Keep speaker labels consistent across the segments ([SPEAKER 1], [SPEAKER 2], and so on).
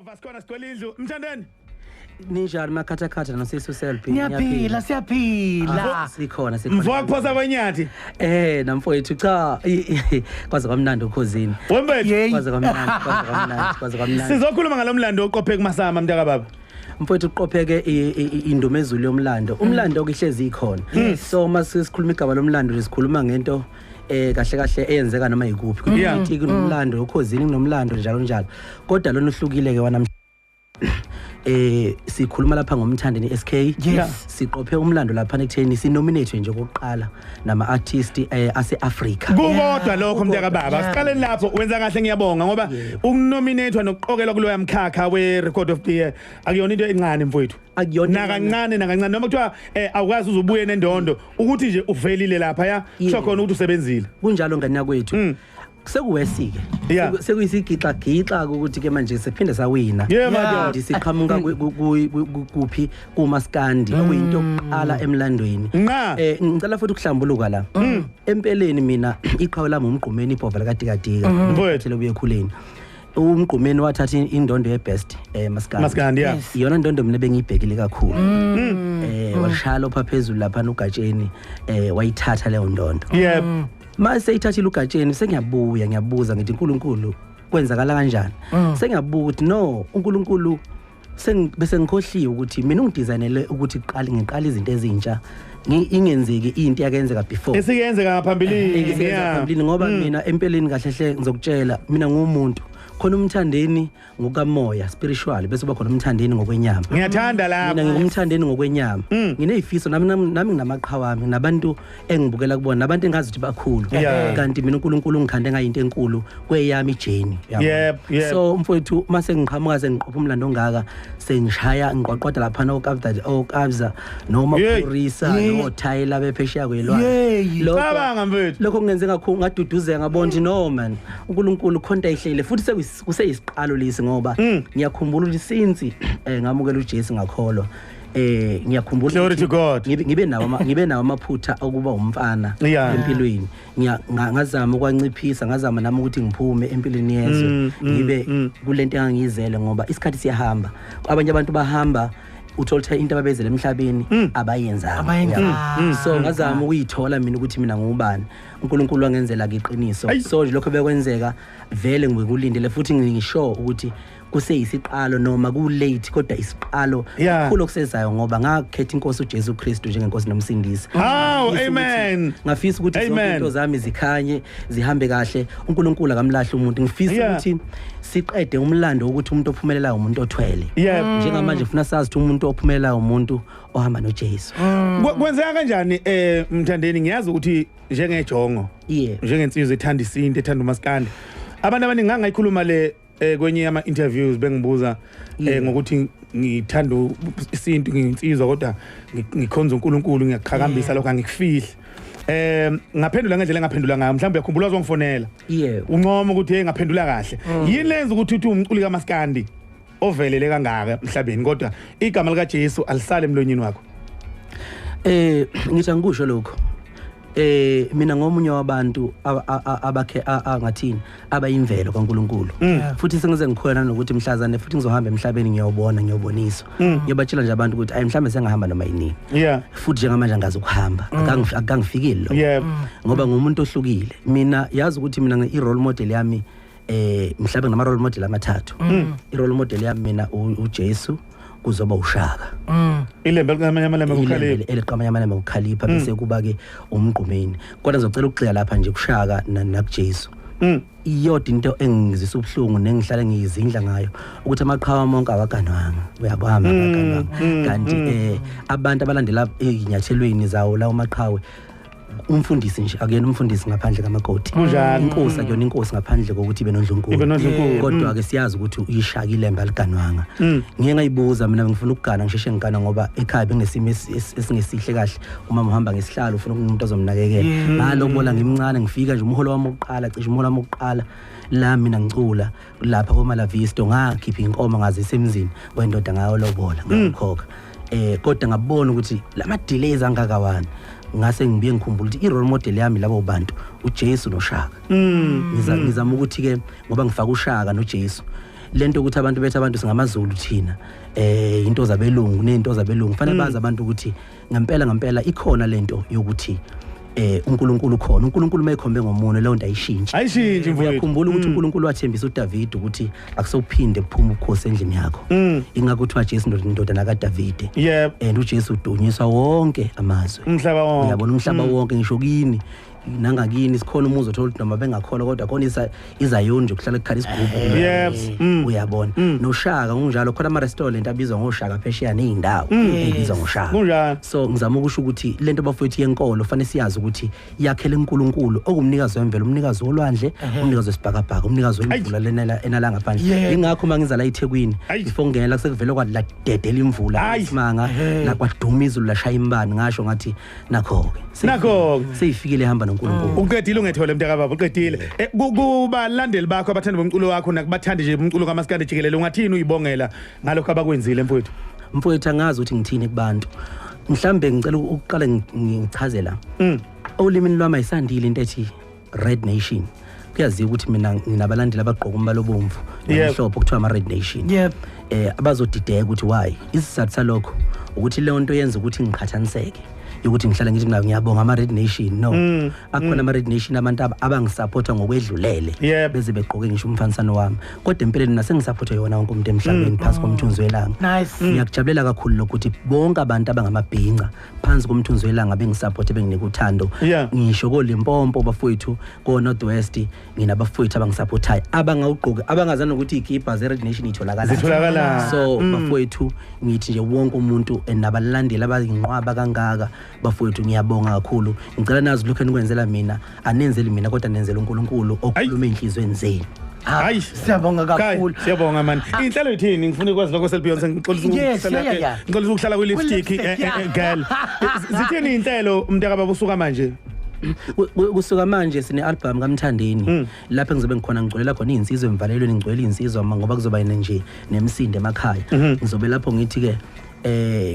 [SPEAKER 1] Nova sikhona sigcwele indlu Mthandeni
[SPEAKER 2] Ninjani makhatha nosisi Selby
[SPEAKER 3] Ngiyaphila siyaphila
[SPEAKER 2] sikhona
[SPEAKER 1] mvuka kuphosa kwenyathi
[SPEAKER 2] namfowethu cha kwaze kwamnandi ukhozini kwaze kwamnandi
[SPEAKER 1] sizokhuluma ngalomlando oqophe kumasama mntaka baba
[SPEAKER 2] mfowethu uqopheke indumezulu yomlando umlando okuhlezi ikhona so masisikhuluma igaba lomlando lesikhuluma ngento kahle eyenzeka noma yikuphi kuthi kunomlando ukhozini kunomlando njalo kodwa lona uhlukile ke wanamhlanje sikhuluma lapha ngomthandeni SK siqophe umlando lapha ekutheni sinominate nje kokuqala nama artist ase-Africa
[SPEAKER 1] kukodwa lokho mntaka baba siqaleni lapho wenza kahle ngiyabonga ngoba ukunominatewa nokuqokelwa kuloya mkhakha we record of the year akuyona into encane mfowethu akuyona nakancane noma kuthiwa awukazi uzubuye nendondo ukuthi nje uvelile lapha ya kusho khona ukuthi usebenzile
[SPEAKER 2] kunjalo ngani kwethu sekuwesike sekuyisigixa ukuthi ke manje siphinde sawina siqhamuka kuphi kumaskandi okuyinto yokuqala emlandweni ngicela futhi ukuhlambuluka la empeleni mina iqhawe lami umgqumeni ibhova lakadikadika mfowethu buyekhuleni umgqumeni wathatha indondo yebest maskandi iyona ndondo mina bengiyibhekile kakhulu washalo phaphezulu lapha nogatsheni wayithatha leyo ndondo mase ithathile ugatsheni ngiyabuza ngithi uNkulunkulu kwenzakala kanjani sengiyabuza ukuthi no uNkulunkulu bese ngikhohliwe ukuthi mina ungidesignele ukuthi ngiqala izinto ezintsha ingenzeki into yakenzeka before
[SPEAKER 1] esikenzeka ngaphambili
[SPEAKER 2] ngoba mina empeleni kahle ngizokutshela mina ngumuntu khona umthandeni ngokamoya spiritual bese kuba khona umthandeni ngokwenyama
[SPEAKER 1] ngiyathanda lapho
[SPEAKER 2] mina ngumthandeni ngokwenyama nginezifiso nami nginamaqhawe wami nabantu engibukela kubona nabantu engazi ukuthi bakhulu kanti mina uNkulunkulu ngikhande ngayinto enkulu kweyami ijeni so mfowethu mase ngiqhamuka sengiqopha umlando ongaka sengishaya ngiqoqoda lapha okabza noma Purisa noThayela bephesheya kwelwandle lokho kungenze kakhulu ngaduduzeka ngabona no man uNkulunkulu khonta ihlele futhi kuseyisiqalo lesi ngoba ngiyakhumbula ukuthi since ngamukela uJesu ngakholwa ngiyakhumbula
[SPEAKER 1] glory to God
[SPEAKER 2] ngibe nawo amaphutha okuba umfana empilweni ngazama ukwanciphisa ngazama nami ukuthi ngiphume empilweni yezwe ngibe kulento engangiyizele ngoba isikhathi siyahamba abanye abantu bahamba utholtha into ababezele emhlabeni abayenza so ngazama ukuyithola mina ukuthi mina ngubani uNkulunkulu wangenzela iqiniso so lokho bekwenzeka vele ngikulindele futhi ngisho ukuthi kuseyisiqalo noma ku late kodwa isiqalo kukhulu okusezayo ngoba ngakhetha inkosi uJesu Kristu njengenkosi nomsindisi
[SPEAKER 1] amen
[SPEAKER 2] ngafisa ukuthi zonke into zami zikhanye zihambe kahle uNkulunkulu akamlahle umuntu ngifisa ukuthi siqede umlando ukuthi umuntu ophumelelayo umuntu othwele njengamanje ufuna sazi ukuthi umuntu ophumelelayo umuntu ohamba noJesu
[SPEAKER 1] kwenzeka kanjani Mthandeni ngiyazi ukuthi njengejongo njengensizwe ethanda isinto ethanda umaskandi abantu abaningi ngangayikhuluma le kwenye ama interviews bengibuza ngokuthi ngithanda isinto nginsizwa kodwa ngikhonza uNkulunkulu ngiyaqhakambisa lokho angikufihle ngaphendula ngendlela engaphendula ngayo mhlawumbe uyakhumbula uzongifonela uncoma ukuthi ngaphendula kahle yini lenza ukuthi uthi umculi kaMaskandi ovelele kangaka emhlabeni kodwa igama lika Jesu alisale emlonyeni wakho
[SPEAKER 2] ngithi angikusho lokho mina ngomunye wabantu abakhe angathini abayimvelo kaNkulunkulu futhi sengize ngikhona nokuthi mhlazane futhi ngizohamba emhlabeni ngiyobonisa ngiyobatshela nje abantu ukuthi mhlambe sengahamba noma yini futhi njengamanje angazi ukuhamba akangifikile lo ngoba ngumuntu ohlukile mina yazi ukuthi mina i-role model yami mhlawumbe ngama role model amathathu i-role model yami mina uJesu kuzoba uShaka
[SPEAKER 1] ilembe likamanyama
[SPEAKER 2] ukukhalipha bese kuba ke umgqumeni kodwa ngizocela ukugxila lapha nje kuShaka nakuJesu iyodwa into engizisa ubhlungu nengihlale ngiyizindla ngayo ukuthi amaqhawe monke awaganwanga uyabamba kanti abantu abalandela inyathelweni zawo lawo maqhawe umfundisi nje akuyena umfundisi ngaphandle kamakoti inkosi akuyona inkosi ngaphandle kokuthi ibe noNdlunkulu kodwa ke siyazi ukuthi uyishakile ngaliganwanga ngiye ngayibuza mina ngifuna ukugana ngisheshe ngigana ngoba ekhaya bengesimo esingesihle kahle uma uhamba ngesihlalo ufuna umuntu ozomnakekela ngalo kubona ngimncane ngifika nje umholo wami oqala cishe umholo wami oqala la mina ngicula lapha koMalavisto ngakhipha inkomo ngazise emzini wendoda ngayo lobola ngakhoka kodwa ngabona ukuthi lama delays angakawani ngase ngibiye ngikhumbula ukuthi i-role model yami labo bantu uJesu noShaka ngizama ukuthi ke ngoba ngifaka uShaka noJesu lento ukuthi abantu bethu abantu singamaZulu thina into zabelungu nento zabelungu fanele bazi abantu ukuthi ngempela ikhona lento yokuthi uNkulunkulu khona uNkulunkulu mayekhombe ngomuno leyo nto ayishintshe
[SPEAKER 1] mfowethu
[SPEAKER 2] uyakhumbula ukuthi uNkulunkulu wathembisa uDavid ukuthi akusophinde kuphuma ukukhosi endlini yakho ingakho kuthiwa Jesu indodana kaDavid and uJesu udunyiswa wonke amazwe
[SPEAKER 1] umhlaba wonke
[SPEAKER 2] uyabona umhlaba wonke ngisho kini nangakini sikhona umuzo othola noma bengakholwa kodwa khona izayoni nje kuhlala ekhala isigubhu uyabona noShaka kunjalo khona ama restaurant abizwa ngoShaka phesheya nezindawo ebizwa ngoShaka so ngizama ukusho ukuthi lento bafowethu yenkolo fanele siyazi ukuthi yakhele uNkulunkulu okumnikazi wemvelo umnikazi wolwandle umnikazi wesibhakabhaka umnikazi wemvula lena enalanga phandle ingakho mangiza la eThekwini before ngena la sekuvela kwala dedela imvula isimanga la kwaduma izulu lashaya imbani ngasho ngathi nakho seyifikile hamba noNkulunkulu
[SPEAKER 1] uqedile ungethole mntakababa uqedile kuba landeli bakho abathanda bomculo wakho nakubathandi nje umculo kaMaskandi jikelele ungathini uyibongela ngalokho abakwenzile
[SPEAKER 2] mfowethu angazi ukuthi ngithini kubantu mhlambe ngicela ukuqala ngichazela olimini lwami ayisandile into ethi Red Nation kuyaziwa ukuthi mina nginabalandeli abagqoka umbala obomvu nomhlophe kuthiwa ama Red Nation abazodideka ukuthi why isizathu salokho ukuthi le nto yenza ukuthi ngiqhathaniseke ukuthi ngihlala ngithi mina ngiyabonga ama Red Nation no akukhona ama Red Nation abantu abangisupporta ngokwedlulele beze begqoke ngisho umfanisano wami kodwa empeleni nasengisupporta yona wonke umuntu emhlabeni phansi komthunzi welanga ngiyakujabulela kakhulu lokuthi bonke abantu abangamabhinqa phansi komthunzi welanga bengisupporta benginika uthando ngisho koLimpopo bafowethu ko Northwest nginabafowethu abangisupportayo abangawugqoka abangazana ukuthi igipa ze Red Nation itholakala so bafowethu ngithi nje wonke umuntu enabalandeli abayinqwaba kangaka bafowethu ngiyabonga kakhulu ngicela nazi lokho enikwenzela mina anenzeli mina kodwa nenzela uNkulunkulu okhuluma enhlizweni zenu
[SPEAKER 1] hayi
[SPEAKER 3] siyabonga kakhulu
[SPEAKER 1] siyabonga man inhlelo yithini ngifuna ukwazi lokho selibeyonse ngixolisa ukuhlala ku lipstick girl zithini inhlelo mntakababa usuka manje
[SPEAKER 2] kusuka manje sine album kaMthandeni lapha ngizobe ngikhona ngicolela khona izinsizwa emvalelweni ngicwela izinsizwa ngoba kuzoba nje nemsindo emakhaya ngizobe lapho ngithi ke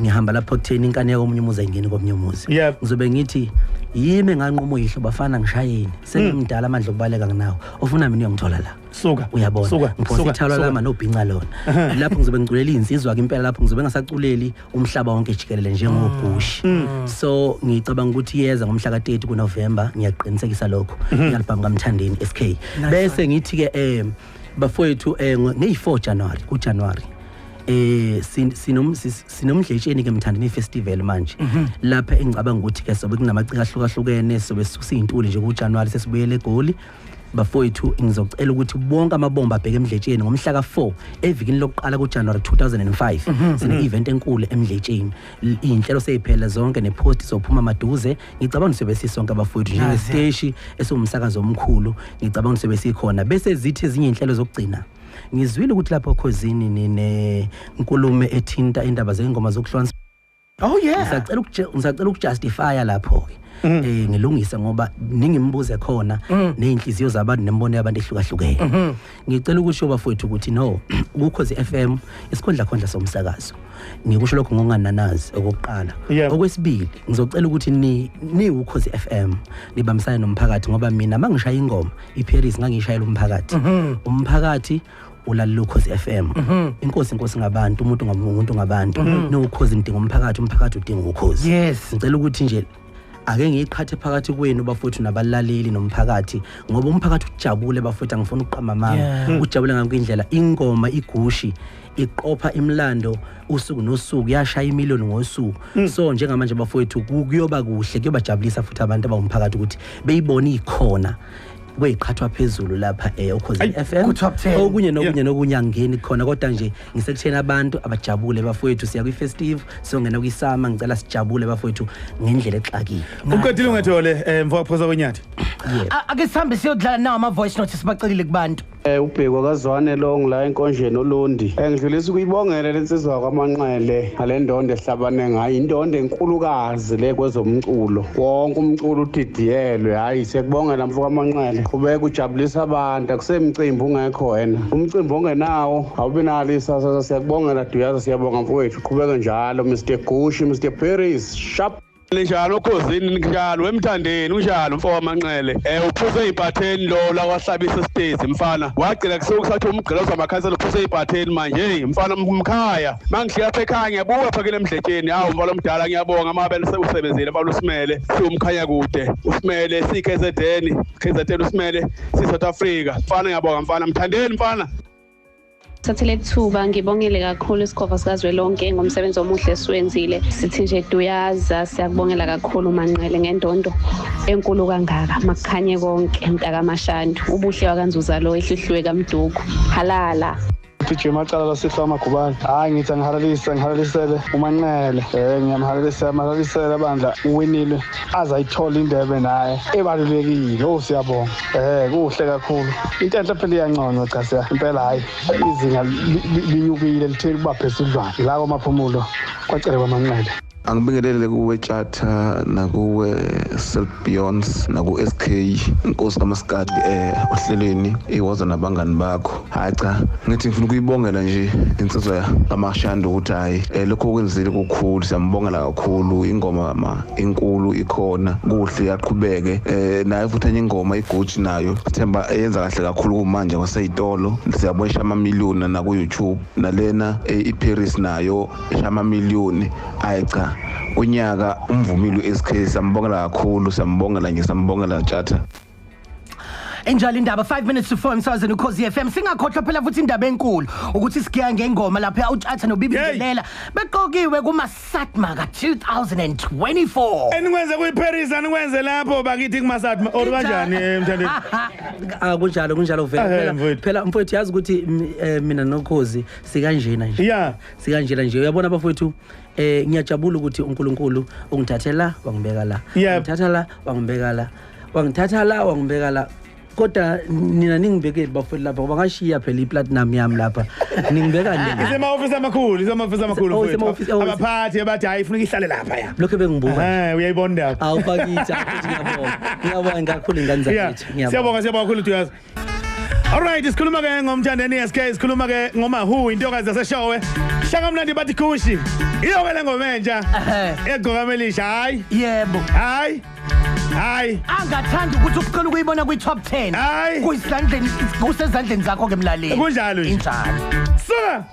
[SPEAKER 2] ngihamba lapho kutheni inkane yakomunye umuzi ayingeni komunye umuzi ngizobe ngithi yimi nganqomo yihlo bafana ngishayeni sengimdala amandla okubaleka nginawo ofuna mina uyongithola la
[SPEAKER 1] suka
[SPEAKER 2] uyabona ngiphothithala lama nobhinqa lona lapho ngizobe ngiculela izinsizwa ke impela lapho ngizobe ngasaculeli umhlaba wonke jikelele njengobush so ngicabanga ukuthi yeza ngomhla ka30 kuNovember ngiyaqinisekisa lokho i-album kaMthandeni SK bese ngithi ke bafowethu nge4 January kuJanuary sinomdletsheni ke Mthandeni festival manje lapha engicabanga ukuthi ke sobe kunamacika ahlukahlukene sobe sisintuli nje kuJanuary sesibuyele eGoli bafowethu ngizocela ukuthi bonke amabomba abheke emdletsheni ngomhla ka4 evikini lokuqala kuJanuary 2005 sine event enkulu emdletsheni inhlelo seyiphela zonke nepost izophuma maduze ngicabanga sobe sisonke abafowethu nje stage esumsakazo omkhulu ngicabanga sobe sikhona bese zithi ezinye inhlelo zokugcina ngizwile ukuthi lapho KHOZini nine inkulumo ethinta indaba zengoma zokuhlwanisa ngisacela ukujustify lapho ngilungisa ngoba ningimbuze khona nezinhliziyo zabantu nembono yabantu ehlukahlukene ngicela ukusho bafowethu ukuthi no ukhozi FM isikhondla khondla somsakazo ngikusho lokho ngongananazi okokuqala okwesibili ngizocela ukuthi ni ukhozi FM nibambisane nomphakathi ngoba mina mangishaya ingoma iParis ngangishayela umphakathi ulalela ukhozi FM inkosi ngabantu umuntu ngabantu nokhozi ndinga umphakathi udinga ukhozi ngicela ukuthi nje ake ngiyiqhathe phakathi kwenu bafowethu nabalaleli nomphakathi ngoba umphakathi ujabule bafowethu angifuna uqhama mama ujabule ngakwindlela ingoma igushi iqopha imlando usuku nosuku yashaya imiliyoni ngosuku so njengamanje bafowethu kuyoba kuhle kuyobajabulisa futhi abantu abawumphakathi ukuthi beyibone ikhona kweyiqhathwa phezulu lapha ukhozi FM okunye angeni khona kodwa nje ngisekuthena abantu abajabule bafowethu siya kwi-festive songena kwisama ngicela sijabule bafowethu ngendlela exakile
[SPEAKER 1] uqedile ungethole mva phoza kwenyathi
[SPEAKER 3] ake sihambe siyodlala nawo ama voice notes sibacelile kubantu
[SPEAKER 4] ubheko kazwane lo ngila enkonjeni uLundi ngidlulisa ukuyibongela lensizwa kwaManqele ngalendondo ehlabane ngayo indondo enkulukazi le kwezomculo wonke umculo udidiyelwe hayi sekubongela mfo kwaManqele qhubeka ujabulisa abantu akusemcimbi ungekho wena umcimbi ongenawo awubinali siyakubongela duyaza siyabonga mfowethu qhubeka njalo Mr Gushi Mr Paris sharp Njalo KHOZI njalo eMthandeni unjalo mfowethu amanqele uphuze ibhatheni lo la wahlabisa stage mfana wagcina kusathi umgqilozo wamakhansela uphuze ibhatheni manje hey mfana mkhaya mangihlika apha ekhaya ngiyabuka phakile emdletsheni hawu mfana omdala ngiyabonga amabele usebenzile mfana uSimele siumkhanya kude uSimele KZN uSimele South Africa mfana ngiyabonga mfana Mthandeni mfana
[SPEAKER 5] Sathele thuba ngibongele kakhulu isikhova sikazwelonke ngomsebenzi omuhle esiwenzile sithi nje duyaza siyakubongela kakhulu Manqele ngendondo enkulu kangaka makukhanye konke mntaka Mashandu ubuhle wakanzuza lo ehlihlwe kaMduku halala
[SPEAKER 4] Tuje macala lasihla amagubane hayi ngithi ngihalalisele uManqele ngiyamhalalisela bandla uwinile azayithola indebe naye ebalulekile siyabonga kuhle kakhulu into enhle phela iyanconywa cha siya impela hayi izinga linyukile lithela kuba phezudlwana la kwamaphumulo kwacele kwaManqele
[SPEAKER 6] Angibingelele kuwe Tjatha nakuwe Selbeyons naku SK inkosi kaMaskadi ohlelweni iwaza nabangani bakho hayi cha ngithi ngifuna ukuyibongela nje insizwa kaMashandu ukuthi hayi lokho kwenzile kukhulu siyambongela kakhulu ingoma enkulu ikhona kuhle yaqhubeke naye futhi enye ingoma iGucci nayo sithemba eyenza kahle kakhulu kumanje kwaseyitolo siyabona amamiliyoni na ku YouTube nalena iParis nayo amamiliyoni hayi cha unyaka umvumile uSK sambongela kakhulu sambongela Tjatha
[SPEAKER 3] Enjalo indaba 5 minutes to 4 emsazweni KHOZI FM singakhohlwa phela futhi indaba enkulu ukuthi sigiya ngengoma lapha uTjatha noBibingelela beqokiwe kuma Satma ka 2024
[SPEAKER 1] Enikwenze kuyiParis anikwenze lapho bakithi kuma Satma or kanjani Mthandeni
[SPEAKER 2] kunjalo vele phela mfowethu yazi ukuthi mina noKHOZI sikanjena nje sikanjena nje uyabona bafowethu ngiyajabula ukuthi uNkulunkulu ungithathela wangibeka la wangithatha la wangibeka la kodwa nina ningibeke bafowethu lapha bangashiya phela iplatinum yami lapha ningibeka nini
[SPEAKER 1] isema-office amakhulu abaphathi abathi hayi ufuna ihlale lapha ya
[SPEAKER 2] lokho bengibuka
[SPEAKER 1] uyayibona lapha
[SPEAKER 2] awufakitha ngiyabonga kakhulu ingane zakhe
[SPEAKER 1] siyabonga kakhulu Duyazi. Alright, isikhuluma ke ngomthandeni SK, isikhuluma ke ngoMawhoo intokazi yaseshowe. Shaka mnandi bathi kushi. Iyo ke lengoma entsha. Egqoka melisha hayi.
[SPEAKER 3] Yebo.
[SPEAKER 1] Hayi.
[SPEAKER 3] Angathanda ukuthi uqala ukuyibona kwi top 10. Kuyisandleni kusezandleni zakho ke mlaleli.
[SPEAKER 1] Kunjalo nje.
[SPEAKER 3] Injalo.
[SPEAKER 1] Suka.